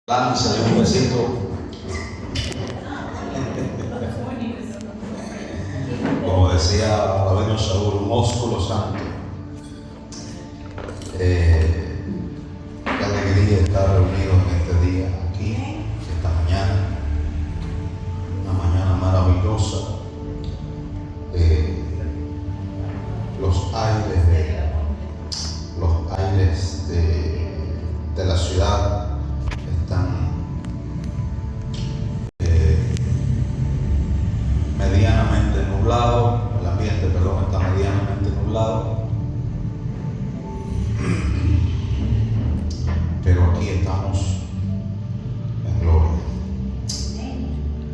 Lánzale un besito. Como decía Rabino Saúl, un ósculo santo. Qué alegría estar reunidos en este día, aquí, esta mañana. Una mañana maravillosa. Los aires de la ciudad están medianamente nublado, el ambiente, está medianamente nublado, pero aquí estamos en gloria.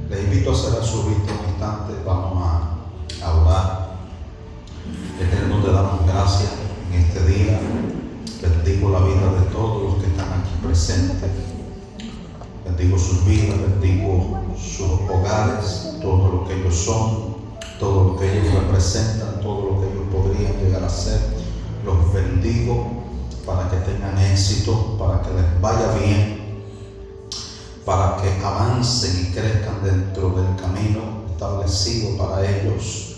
Les invito a cerrar su vista un instante, vamos a orar. Eterno, te damos gracias en este día, bendigo la vida de todos los que están aquí presentes. Bendigo sus vidas, bendigo sus hogares, todo lo que ellos son, todo lo que ellos representan, todo lo que ellos podrían llegar a ser. Los bendigo para que tengan éxito, para que les vaya bien, para que avancen y crezcan dentro del camino establecido para ellos.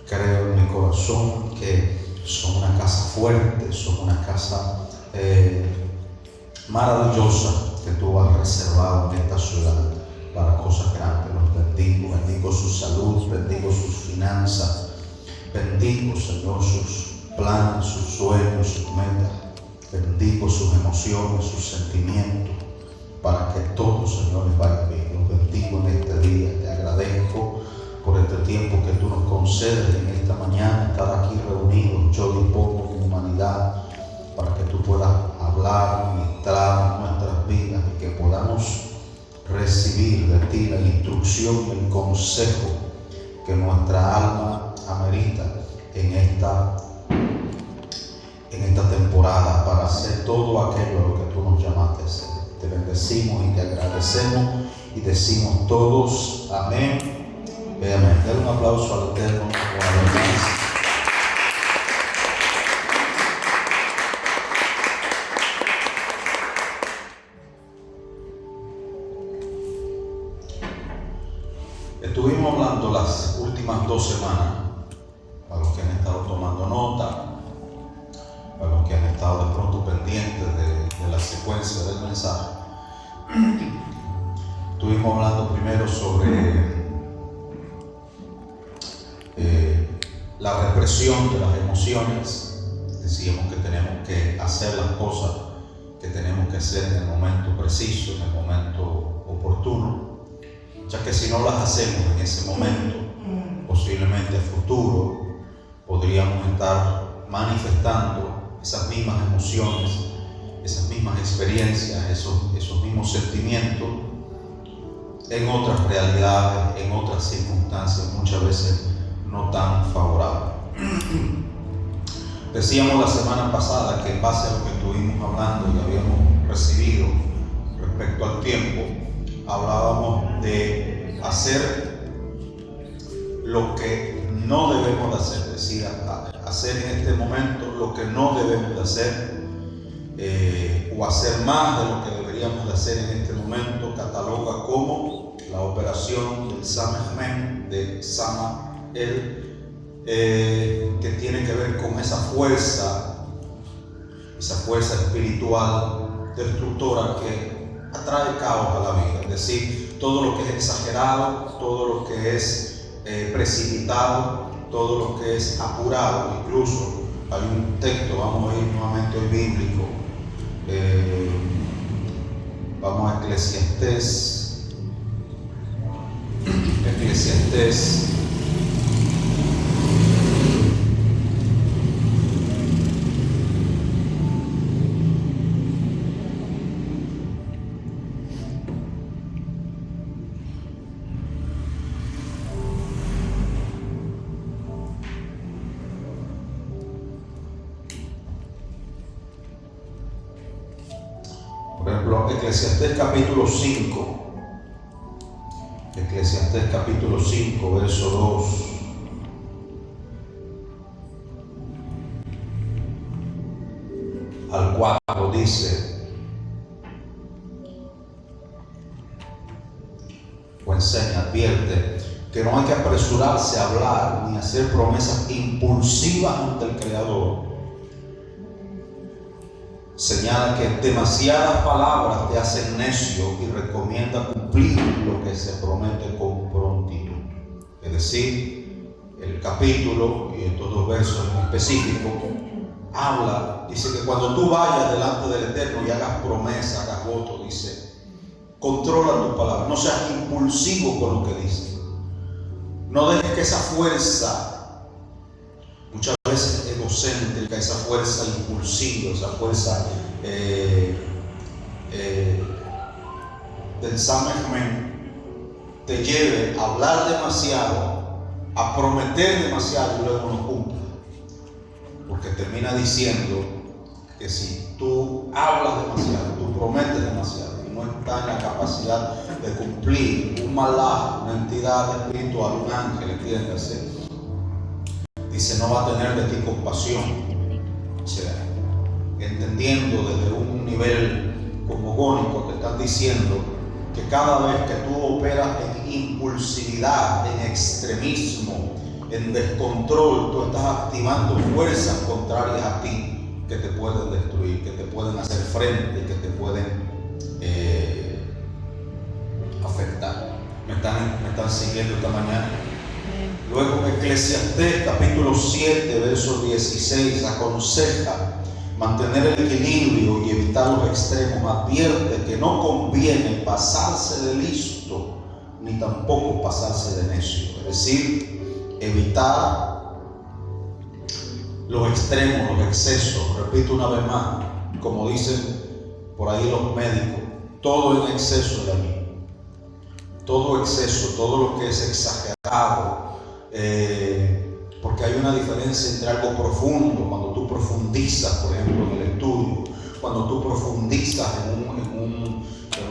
Creo en mi corazón que son una casa fuerte, son una casa maravillosa que tú has reservado en esta ciudad para cosas grandes. Los bendigo su salud, bendigo sus finanzas, bendigo, Señor, sus planes, sus sueños, sus metas, bendigo sus emociones, sus sentimientos, para que todo, Señor, les vaya bien. Los bendigo en este día, te agradezco por este tiempo que tú nos concedes en esta mañana, estar aquí reunidos. Yo dispongo mi humanidad para que tú puedas hablar, ministrar en nuestras vidas y que podamos recibir de ti la instrucción y el consejo que nuestra alma amerita en esta temporada para hacer todo aquello a lo que tú nos llamaste a hacer. Te bendecimos y te agradecemos y decimos todos amén. Amén. Denle un aplauso al Eterno una vez más. Estuvimos hablando las últimas 2 semanas, para los que han estado tomando nota, para los que han estado de pronto pendientes de la secuencia del mensaje. Estuvimos hablando primero sobre la represión de las emociones. Decíamos que tenemos que hacer las cosas que tenemos que hacer en el momento preciso, en el momento oportuno, ya que si no las hacemos en ese momento, posiblemente a futuro podríamos estar manifestando esas mismas emociones, esas mismas experiencias, esos mismos sentimientos en otras realidades, en otras circunstancias, muchas veces no tan favorable. Decíamos la semana pasada que en base a lo que estuvimos hablando y habíamos recibido respecto al tiempo, hablábamos de hacer lo que no debemos de hacer, es decir, hacer en este momento lo que no debemos de hacer, o hacer más de lo que deberíamos de hacer en este momento, cataloga como la operación del Samael, de Samael, que tiene que ver con esa fuerza espiritual destructora que atrae caos a la vida. Es decir, todo lo que es exagerado, todo lo que es precipitado, todo lo que es apurado. Incluso hay un texto, vamos a ir nuevamente hoy bíblico, vamos a Eclesiastés. Por ejemplo, Eclesiastés capítulo 5. Eclesiastés capítulo 5, verso 2. Al 4 dice: o enseña, advierte que no hay que apresurarse a hablar ni hacer promesas impulsivas ante el Creador. Señala que demasiadas palabras te hacen necio y recomienda cumplir lo que se promete con prontitud. Es decir, el capítulo y estos dos versos en específico habla, dice que cuando tú vayas delante del Eterno y hagas promesa, hagas voto, dice, controla tus palabras, no seas impulsivo con lo que dices. No dejes que esa fuerza, muchas veces egocéntrica, esa fuerza impulsiva, esa fuerza del Samejmen, te lleve a hablar demasiado, a prometer demasiado y luego no cumpla. Porque termina diciendo que si tú hablas demasiado, tú prometes demasiado y no estás en la capacidad de cumplir, un malaj, una entidad espiritual, un ángel, entiéndase, dice, no va a tener de ti compasión. O sea, entendiendo desde un nivel cosmogónico, te están diciendo que cada vez que tú operas en impulsividad, en extremismo, en descontrol, tú estás activando fuerzas contrarias a ti que te pueden destruir, que te pueden hacer frente, que te pueden afectar. ¿Me están siguiendo esta mañana? Luego Eclesiastés capítulo 7 verso 16 aconseja mantener el equilibrio y evitar los extremos. Advierte que no conviene pasarse de listo ni tampoco pasarse de necio. Es decir, evitar los extremos, los excesos. Repito una vez más, como dicen por ahí los médicos, todo en exceso es dañino. Todo exceso, todo lo que es exagerado, porque hay una diferencia entre algo profundo, cuando tú profundizas, por ejemplo, en el estudio, cuando tú profundizas en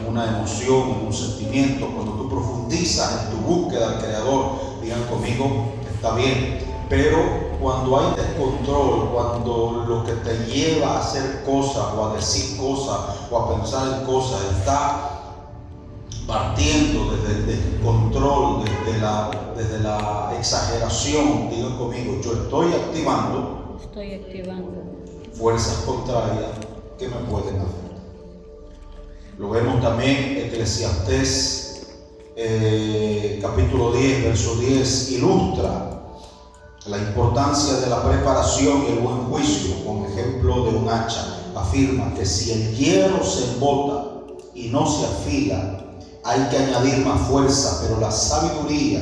una emoción, en un sentimiento, cuando tú profundizas en tu búsqueda al Creador, digan conmigo, está bien, pero cuando hay descontrol, cuando lo que te lleva a hacer cosas o a decir cosas o a pensar en cosas está partiendo desde el descontrol, desde la exageración, digan conmigo, yo estoy activando fuerzas contrarias que me pueden afectar. Lo vemos también Eclesiastés capítulo 10, verso 10, ilustra la importancia de la preparación y el buen juicio con ejemplo de un hacha. Afirma que si el hierro se embota y no se afila, hay que añadir más fuerza, pero la sabiduría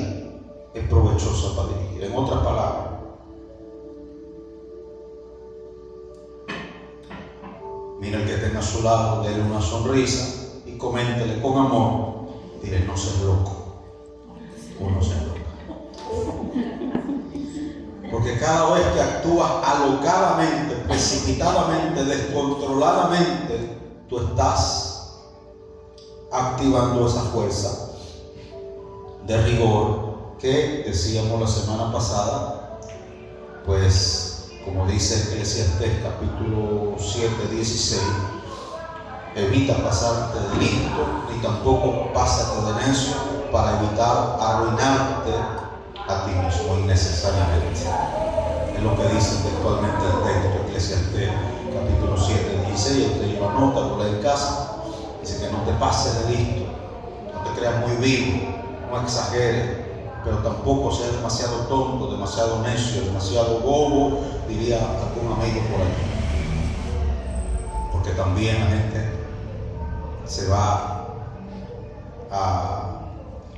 es provechosa para dirigir. En otras palabras, mira el que tenga a su lado, déle una sonrisa y coméntele con amor. Dile, no seas loco. Uno se loca. Porque cada vez que actúas alocadamente, precipitadamente, descontroladamente, tú estás activando esa fuerza de rigor que decíamos la semana pasada, pues como dice Eclesiastés capítulo 7, 16, evita pasarte de listo ni tampoco pásate de necio para evitar arruinarte a ti mismo innecesariamente. Es lo que dice textualmente el texto Eclesiastés capítulo 7, 16. Usted lleva nota, lo lee en casa. Dice que no te pases de listo, no te creas muy vivo, no exageres, pero tampoco seas demasiado tonto, demasiado necio, demasiado bobo, diría algún amigo por ahí. Porque también la gente se va a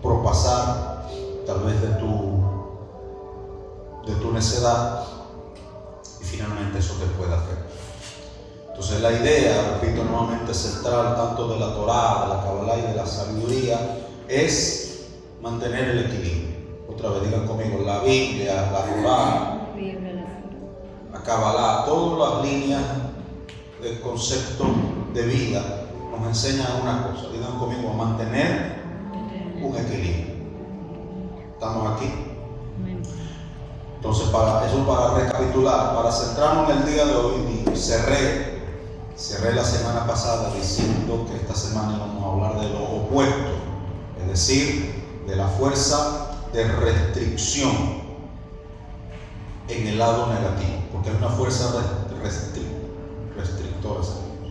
propasar tal vez de tu necedad y finalmente eso te puede afectar. Entonces la idea, repito nuevamente, central tanto de la Torá, de la Kabbalah y de la sabiduría es mantener el equilibrio. Otra vez digan conmigo, la Biblia, la Torá, la Kabbalah, todas las líneas del concepto de vida nos enseñan una cosa. Digan conmigo, a mantener un equilibrio. ¿Estamos aquí? Entonces, para recapitular, para centrarnos en el día de hoy, cerré la semana pasada diciendo que esta semana íbamos a hablar de lo opuesto, es decir, de la fuerza de restricción en el lado negativo, porque es una fuerza restrictora,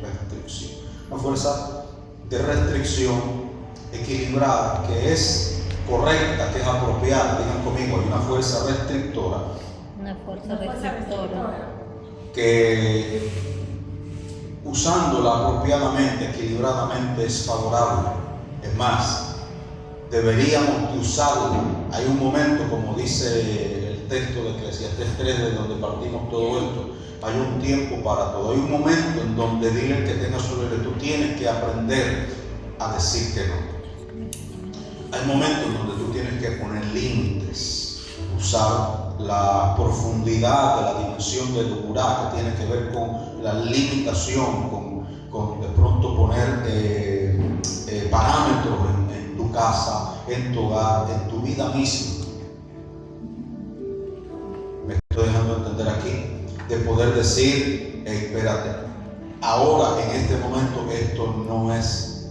restricción, una fuerza de restricción equilibrada, que es correcta, que es apropiada. Digan conmigo, hay una fuerza restrictora. Una fuerza restrictora. Que usándola apropiadamente, equilibradamente, es favorable. Es más, deberíamos de usarla. Hay un momento, como dice el texto de Eclesiastés 3, de donde partimos todo esto, hay un tiempo para todo. Hay un momento en donde dile al que tenga sobre él, tú tienes que aprender a decir que no. Hay momentos en donde tú tienes que poner límites, usar la profundidad de la dimensión de locura, que tiene que ver con la limitación, con de pronto poner parámetros en tu casa, en tu hogar, en tu vida misma. Me estoy dejando entender aquí, de poder decir, espérate, ahora en este momento esto no es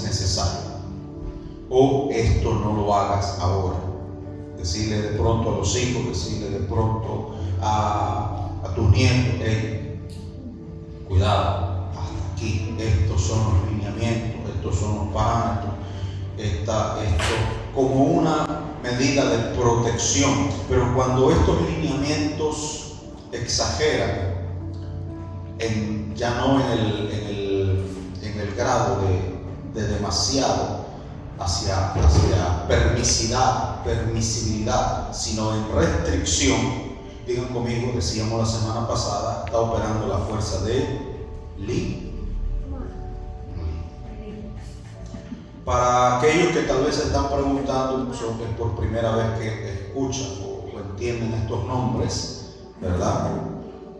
necesario, o esto no lo hagas ahora. Decirle de pronto a los hijos, decirle de pronto a tus nietos, cuidado, hasta aquí, estos son los lineamientos, estos son los parámetros, esto como una medida de protección. Pero cuando estos lineamientos exageran, ya no en el grado de demasiado hacia permisibilidad, sino en restricción, digan conmigo, decíamos la semana pasada, está operando la fuerza de Para aquellos que tal vez se están preguntando, es por primera vez que escuchan o entienden estos nombres, ¿verdad?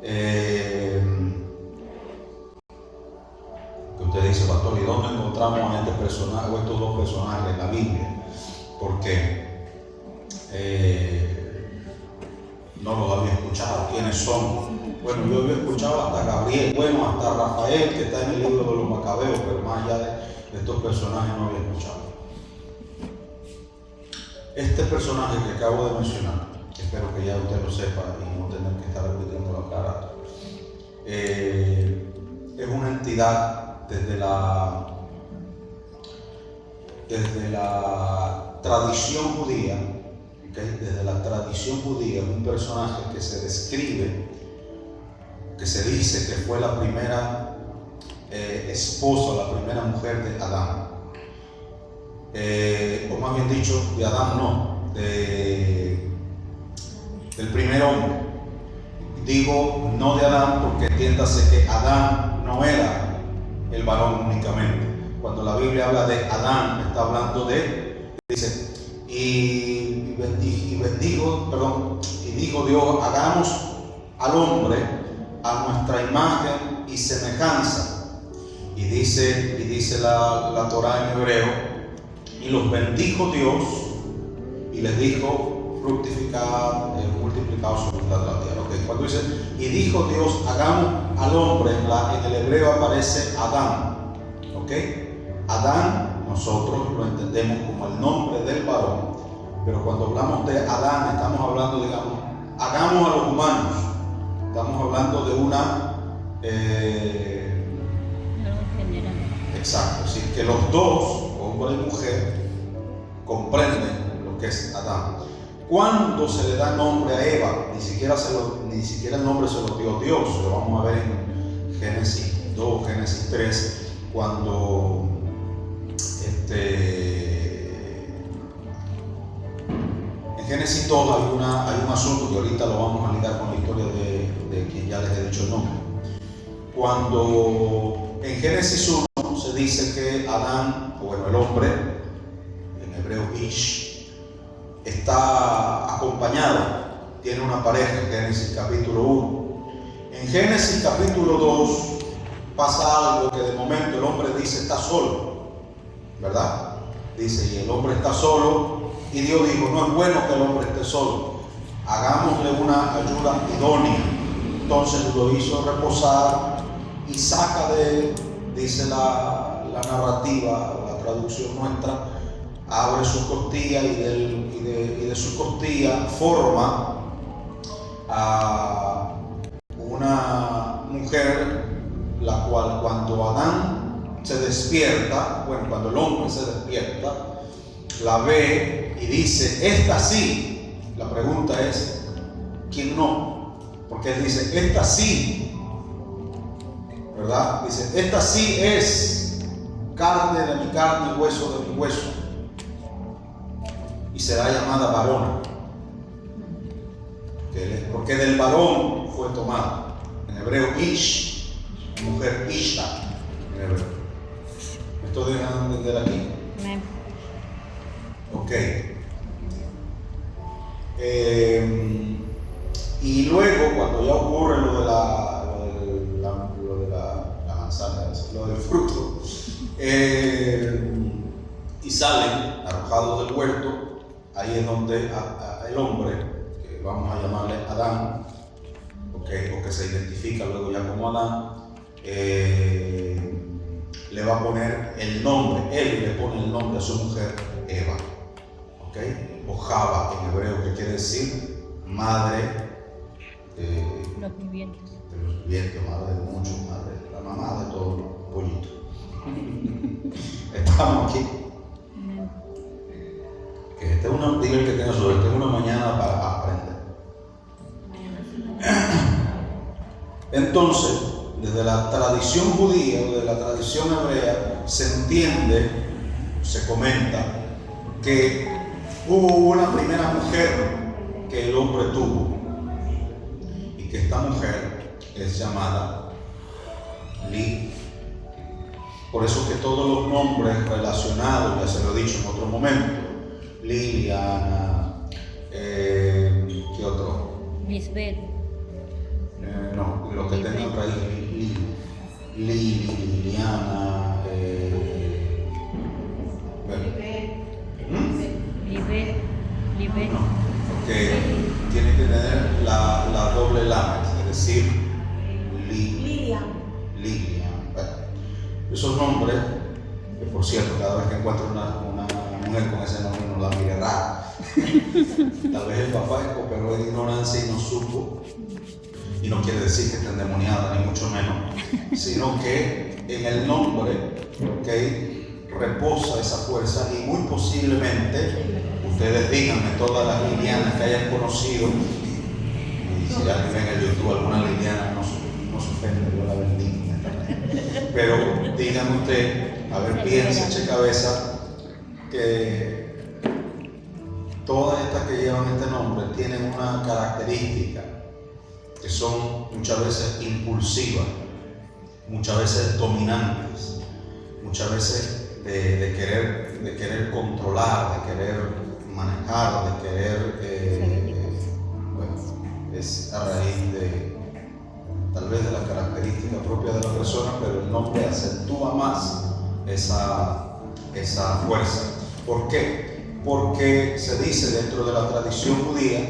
Que usted dice, pastor, ¿y dónde encontramos a este personaje o estos dos personajes en la Biblia? Porque no los había escuchado. ¿Quiénes son? Bueno, yo había escuchado hasta Gabriel, bueno, hasta Rafael, que está en el libro de los Macabeos, pero más allá de estos personajes no había escuchado. Este personaje que acabo de mencionar, espero que ya usted lo sepa y no tener que estar repitiendo la cara, es una entidad desde la tradición judía, ¿okay? Desde la tradición judía, un personaje que se describe, que se dice que fue la primera esposa, la primera mujer de Adán, o más bien dicho, de Adán no, del primer hombre. Digo no de Adán porque entiéndase que Adán no era el varón únicamente. Cuando la Biblia habla de Adán, está hablando dice, y dijo Dios, hagamos al hombre a nuestra imagen y semejanza. Y dice la Torá en hebreo, y los bendijo Dios y les dijo, fructificad, multiplicaos sobre la tierra. Okay. Cuando dice, y dijo Dios, hagamos al hombre, en el hebreo aparece Adán. ¿Okay? Adán, nosotros lo entendemos como el nombre del varón, pero cuando hablamos de Adán, estamos hablando, digamos, hagamos a los humanos. Estamos hablando de una exacto, sí, que los dos, hombre y mujer, comprenden lo que es Adán. Cuando se le da nombre a Eva, ni siquiera el nombre se lo dio Dios. Lo vamos a ver en Génesis 2, Génesis 3, cuando en Génesis 2 hay un asunto que ahorita lo vamos a ligar con la historia de quien ya les he dicho el nombre. Cuando en Génesis 1 se dice que Adán, bueno, el hombre, en hebreo Ish, está acompañado, tiene una pareja en Génesis capítulo 1. En Génesis capítulo 2 pasa algo que de momento el hombre dice está solo, ¿verdad? Dice, y el hombre está solo, y Dios dijo, no es bueno que el hombre esté solo, hagámosle una ayuda idónea. Entonces lo hizo reposar y saca de él, dice la narrativa, la traducción nuestra, abre su costilla y de su costilla forma a una mujer, la cual cuando Adán se despierta, cuando el hombre se despierta, la ve y dice, esta sí. La pregunta es, ¿quién no? Porque él dice, esta sí, ¿verdad? Dice, esta sí es carne de mi carne y hueso de mi hueso, y será llamada varona, porque del varón fue tomada. En hebreo, ish, mujer, isha, en hebreo. ¿Me estoy dejando entender aquí? Ok. Y luego, cuando ya ocurre lo de la manzana, lo del fruto, y salen arrojados del huerto, ahí es donde el hombre, que vamos a llamarle Adán, o que se identifica luego ya como Adán, le va a poner el nombre, él le pone el nombre a su mujer Eva, o Java en hebreo, que quiere decir madre de los vivientes, madre de muchos, madre, la mamá de todos los pollitos. Estamos aquí. Que esta es una, diga el que tenga sobre, esta es una mañana para aprender. Entonces, desde la tradición judía o de la tradición hebrea se entiende, se comenta que hubo una primera mujer que el hombre tuvo, y que esta mujer es llamada Li. Por eso que todos los nombres relacionados, ya se lo he dicho en otro momento, Liliana, ¿qué otro? Lisbeth. No, lo que tenga raíz, Liliana, Libet. Ok, tiene que tener la doble lamet, es decir, Lilian. Bueno, esos nombres, que por cierto, cada vez que encuentro una mujer con ese nombre no la mire raro. Tal vez el papá pero es ignorancia y no supo. Y no quiere decir que esté endemoniada, ni mucho menos, sino que en el nombre, reposa esa fuerza, y muy posiblemente, ustedes díganme todas las Lilianas que hayan conocido, y si alguien ve en el YouTube alguna Liliana, no se ofende, yo la bendiga. Pero díganme usted, a ver, piense, eche cabeza, que todas estas que llevan este nombre tienen una característica, que son muchas veces impulsivas, muchas veces dominantes, muchas veces de querer controlar, de querer manejar, de querer, es a raíz de tal vez de la característica propia de la persona, pero el nombre acentúa más esa fuerza. ¿Por qué? Porque se dice dentro de la tradición judía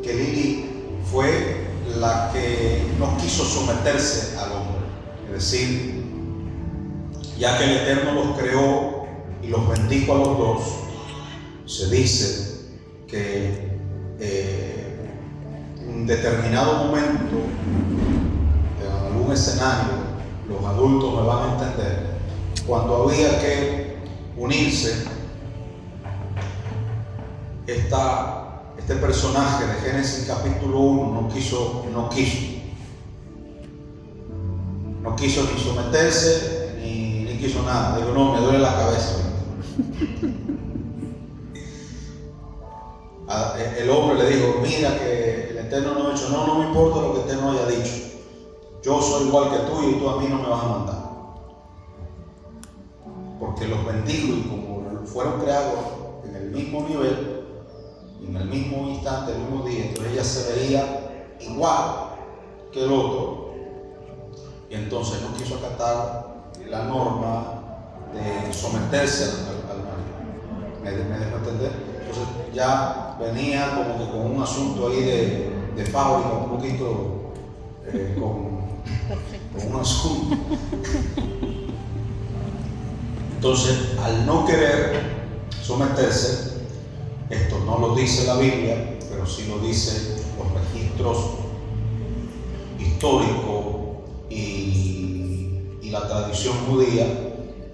que Lili fue la que no quiso someterse al hombre, es decir, ya que el Eterno los creó y los bendijo a los dos, se dice que en un determinado momento, en algún escenario, los adultos me van a entender, cuando había que unirse, este personaje de Génesis capítulo 1 no quiso ni someterse ni quiso nada. Digo, no, me duele la cabeza. El hombre le dijo, mira que el Eterno no ha dicho, no me importa lo que el Eterno haya dicho, yo soy igual que tú y tú a mí no me vas a mandar, porque los bendigo, y como fueron creados en el mismo nivel, en el mismo instante, el mismo día, entonces ella se veía igual que el otro, y entonces no quiso acatar la norma de someterse al marido. ¿Me dejo entender? Entonces ya venía como que con un asunto ahí de fábrica, un poquito con un asunto. Entonces, al no querer someterse. Esto no lo dice la Biblia, pero sí lo dicen los registros históricos y la tradición judía,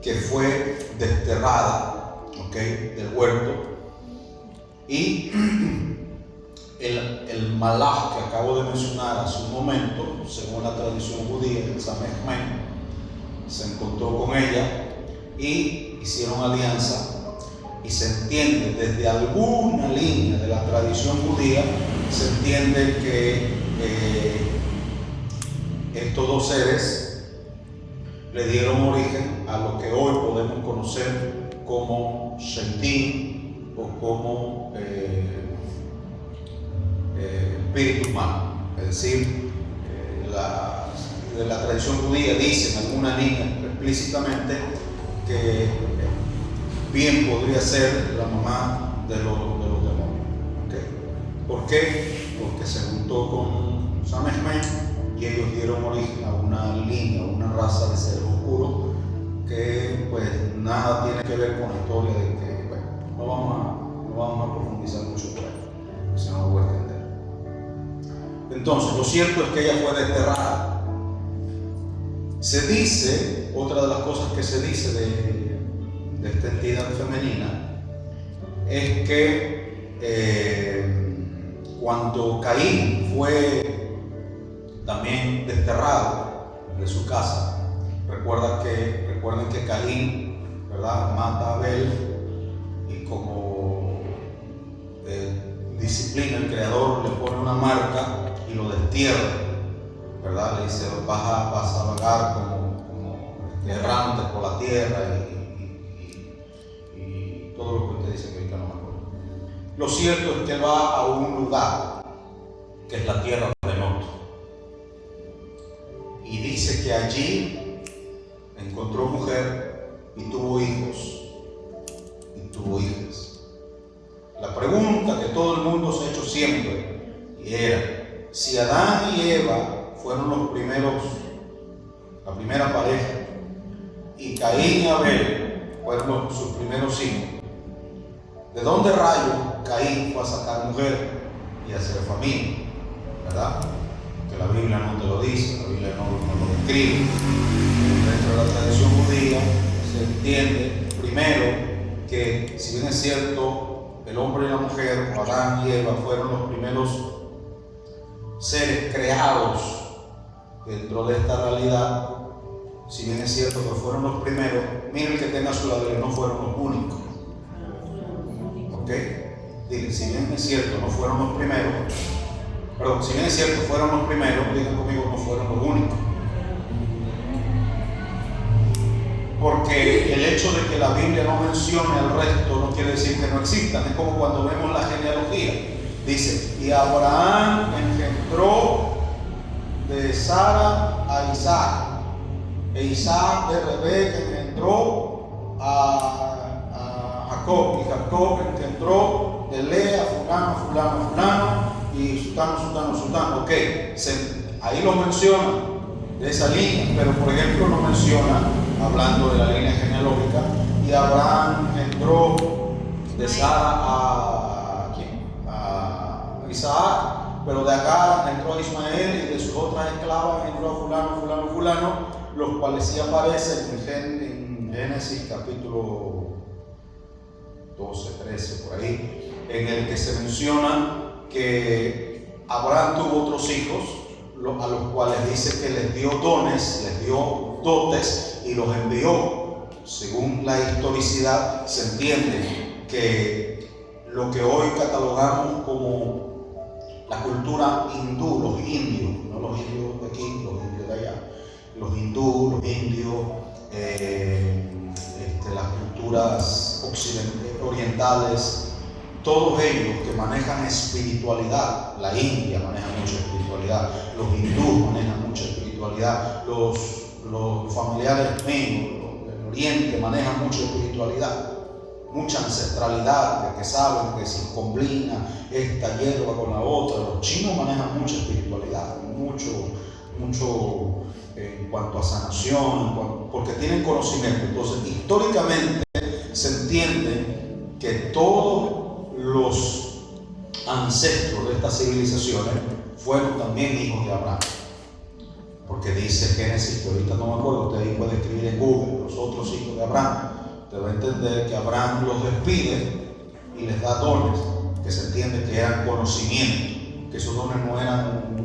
que fue desterrada, del huerto. Y el malach que acabo de mencionar hace un momento, según la tradición judía, el Samech-Men, se encontró con ella y hicieron alianza. Y se entiende desde alguna línea de la tradición judía, se entiende que estos dos seres le dieron origen a lo que hoy podemos conocer como Shaitim o como espíritu humano. Es decir, de la tradición judía dice en alguna línea explícitamente que bien podría ser la mamá de los demonios. ¿Por qué? Porque se juntó con Samech-Men y ellos dieron origen a una línea, una raza de seres oscuros que pues nada tiene que ver con la historia de que, bueno, no vamos a profundizar mucho por ahí, si no lo voy a entender. Entonces, lo cierto es que ella fue desterrada. Se dice, otra de las cosas que se dice de esta entidad femenina, es que cuando Caín fue también desterrado de su casa, recuerden que Caín, ¿verdad?, mata a Abel, y como disciplina el Creador le pone una marca y lo destierra, ¿verdad? Le dice, vas a vagar como errante por la tierra y todo lo que usted dice que ahorita no me acuerdo. Lo cierto es que va a un lugar que es la tierra de Not, y dice que allí encontró mujer y tuvo hijos y tuvo hijas. La pregunta que todo el mundo se ha hecho siempre era: si Adán y Eva fueron la primera pareja, y Caín y Abel fueron sus primeros hijos, ¿de dónde rayos Caín fue a sacar mujer y hacer familia? ¿Verdad? Que la Biblia no te lo dice, la Biblia no lo describe. Dentro de la tradición judía se entiende primero que, si bien es cierto, el hombre y la mujer, Adán y Eva, fueron los primeros seres creados dentro de esta realidad. Si bien es cierto que fueron los primeros, miren que tenga a su lado, no fueron los únicos. ¿Ok? Digan, si bien es cierto, no fueron los primeros, perdón, si bien es cierto, fueron los primeros, digan conmigo, no fueron los únicos. Porque el hecho de que la Biblia no mencione al resto no quiere decir que no existan. Es como cuando vemos la genealogía. Dice, y Abraham engendró de Sara a Isaac, e Isaac de Rebeca engendró a Jacob, y Jacob engendró de Lea, fulano, y sultano. Ok, ahí lo menciona de esa línea, pero por ejemplo no menciona, hablando de la línea genealógica, y Abraham engendró de Sara a Isaac, pero de Agar entró a Ismael, y de sus otras esclavas entró a fulano, los cuales sí aparecen en Génesis capítulo 12, 13, por ahí, en el que se menciona que Abraham tuvo otros hijos, a los cuales dice que les dio dones, les dio dotes y los envió. Según la historicidad, se entiende que lo que hoy catalogamos como la cultura hindú, los indios, no los indios de aquí, los indios de allá, los hindú, los indios, las culturas orientales, todos ellos que manejan espiritualidad. La India maneja mucha espiritualidad, los hindúes manejan mucha espiritualidad, los familiares míos del Oriente manejan mucha espiritualidad, mucha ancestralidad, de que saben que se combina esta hierba con la otra. Los chinos manejan mucha espiritualidad, mucho en cuanto a sanación, porque tienen conocimiento. Entonces, históricamente se entiende que todos los ancestros de estas civilizaciones fueron también hijos de Abraham. Porque dice Génesis, que ahorita no me acuerdo, usted ahí puede escribir en Google, los otros hijos de Abraham. Usted va a entender que Abraham los despide y les da dones, que se entiende que eran conocimiento, que esos dones no eran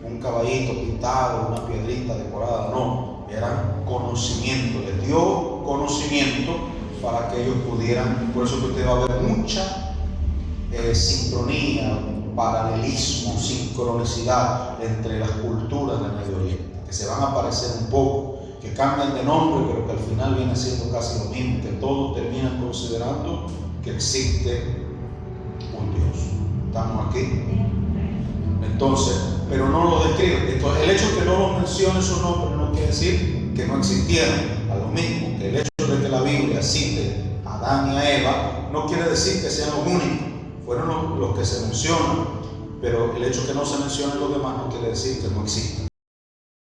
un caballito pintado, una piedrita decorada, no, eran conocimiento. Les dio conocimiento para que ellos pudieran, por eso que usted va a ver mucha sincronía, paralelismo, sincronicidad entre las culturas del Medio Oriente, que se van a parecer un poco, que cambian de nombre, pero que al final viene siendo casi lo mismo, que todos terminan considerando que existe un Dios. ¿Estamos aquí? Entonces, pero no lo describe. Entonces, el hecho de que no los mencione su nombre no quiere decir que no existieron. A lo mismo que el hecho de que la Biblia cite a Adán y a Eva no quiere decir que sean los únicos. Fueron los que se mencionan, pero el hecho de que no se mencionen los demás no quiere decir que no existan.